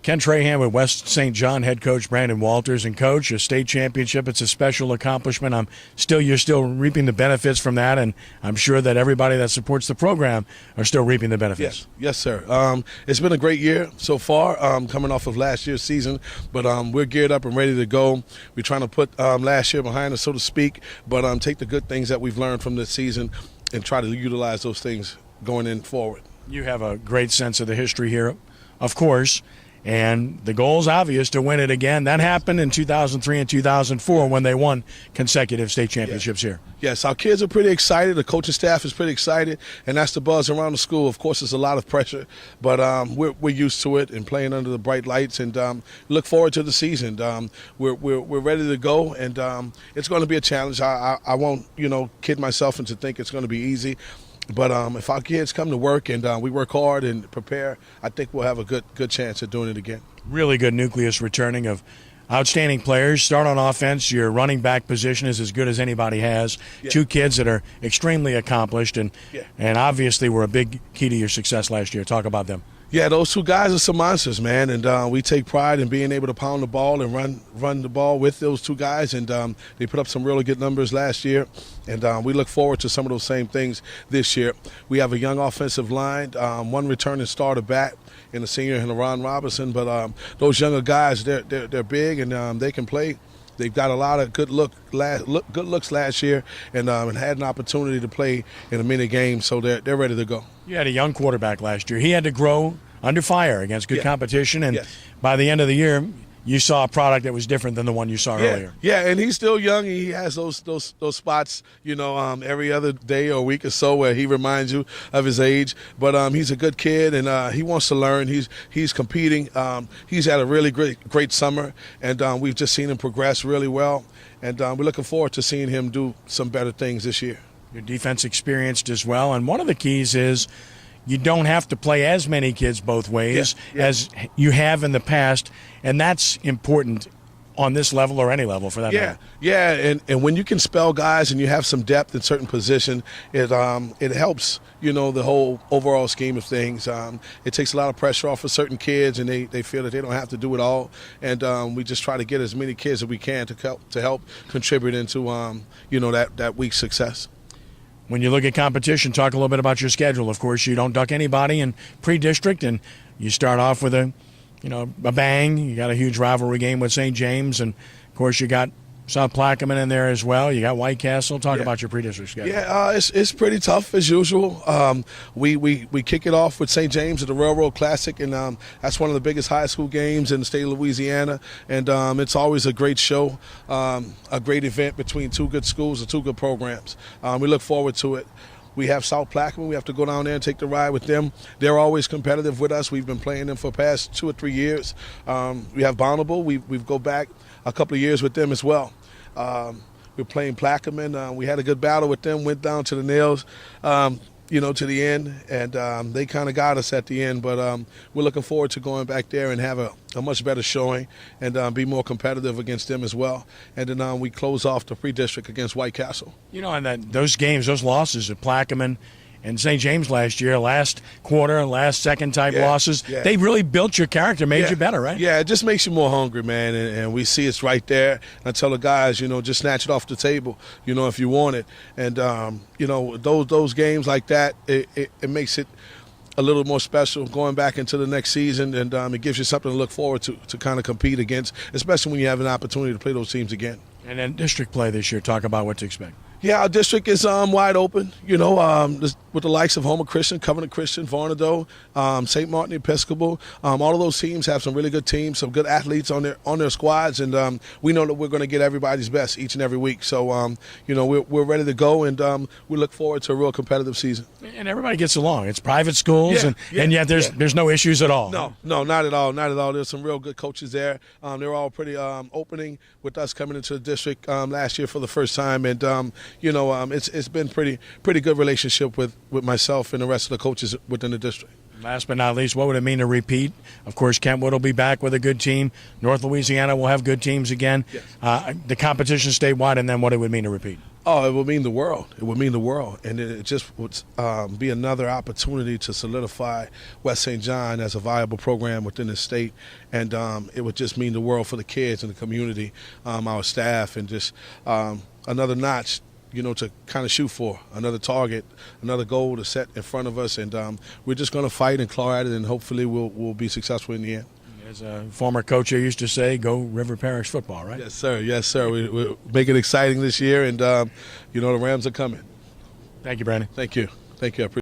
Ken Trahan with West St. John head coach Brandon Walters. And coach, a state championship, it's a special accomplishment. You're still reaping the benefits from that, and I'm sure that everybody that supports the program are still reaping the benefits. Yes, sir. It's been a great year so far, coming off of last year's season, but we're geared up and ready to go. We're trying to put last year behind us, so to speak, but take the good things that we've learned from this season and try to utilize those things going in forward. You have a great sense of the history here, of course. And the goal is obvious, to win it again. That happened in 2003 and 2004 when they won consecutive state championships here. Yes, our kids are pretty excited. The coaching staff is pretty excited, and that's the buzz around the school. Of course, it's a lot of pressure, but we're used to it and playing under the bright lights, and look forward to the season. We're ready to go, and it's going to be a challenge. I won't, kid myself into think it's going to be easy. But if our kids come to work and we work hard and prepare, I think we'll have a good chance at doing it again. Really good nucleus returning of outstanding players. Start on offense. Your running back position is as good as anybody has. Yeah. Two kids that are extremely accomplished and obviously were a big key to your success last year. Talk about them. Yeah, those two guys are some monsters, man, and we take pride in being able to pound the ball and run the ball with those two guys, and they put up some really good numbers last year, and we look forward to some of those same things this year. We have a young offensive line, one returning starter back in the senior Ron Robinson, but those younger guys, they're big and they can play. They've got a lot of good looks last year, and had an opportunity to play in a mini game, so they're ready to go. You had a young quarterback last year. He had to grow under fire against good competition, and by the end of the year, you saw a product that was different than the one you saw earlier. Yeah, and he's still young. He has those spots, every other day or week or so where he reminds you of his age. But he's a good kid, and he wants to learn. He's competing. He's had a really great summer, and we've just seen him progress really well. And we're looking forward to seeing him do some better things this year. Your defense experienced as well, and one of the keys is you don't have to play as many kids both ways as you have in the past, and that's important on this level or any level for that matter. Yeah, and when you can spell guys and you have some depth in certain position, it helps, the whole overall scheme of things. It takes a lot of pressure off of certain kids, and they feel that they don't have to do it all, and we just try to get as many kids as we can to help contribute into that week's success. When you look at competition, talk a little bit about your schedule. Of course, you don't duck anybody in pre-district, and you start off with a bang. You got a huge rivalry game with St. James, and of course you got South Plaquemine in there as well. You got White Castle. Talk about your pre-district schedule. Yeah, it's pretty tough as usual. We kick it off with St. James at the Railroad Classic, and that's one of the biggest high school games in the state of Louisiana. And it's always a great show, a great event between two good schools and two good programs. We look forward to it. We have South Plaquemine. We have to go down there and take the ride with them. They're always competitive with us. We've been playing them for the past 2 or 3 years. We have Bonneville. We've go back a couple of years with them as well. We're playing Plaquemine. We had a good battle with them, went down to the nails, to the end, and they kind of got us at the end. But we're looking forward to going back there and have a much better showing and be more competitive against them as well. And then we close off the pre-district against White Castle. And those games, those losses at Plaquemine and St. James last year, last quarter and last second type losses, they really built your character, made you better, right? Yeah, it just makes you more hungry, man, and we see it's right there. And I tell the guys, just snatch it off the table, if you want it. And, those games like that, it makes it a little more special going back into the next season, and it gives you something to look forward to kind of compete against, especially when you have an opportunity to play those teams again. And then district play this year, talk about what to expect. Yeah, our district is wide open, with the likes of Homer Christian, Covenant Christian, Varnado, St. Martin Episcopal. All of those teams have some really good teams, some good athletes on their squads, and we know that we're going to get everybody's best each and every week. So, we're ready to go, and we look forward to a real competitive season. And everybody gets along. It's private schools, and yet there's no issues at all. No, not at all, not at all. There's some real good coaches there. They're all pretty opening with us coming into the district last year for the first time, and it's been pretty good relationship with myself and the rest of the coaches within the district. Last but not least, what would it mean to repeat? Of course, Kentwood will be back with a good team. North Louisiana will have good teams again. Yes. The competition statewide, and then what it would mean to repeat. Oh, it would mean the world. It would mean the world, and it just would be another opportunity to solidify West St. John as a viable program within the state, and it would just mean the world for the kids and the community, our staff, and just another notch, to kind of shoot for, another target, another goal to set in front of us, and we're just going to fight and claw at it, and hopefully we'll be successful in the end. As a former coach here used to say, go River Parish football, right? Yes, sir. Yes, sir. We'll make it exciting this year, and the Rams are coming. Thank you, Brandon. Thank you. Thank you. I appreciate it.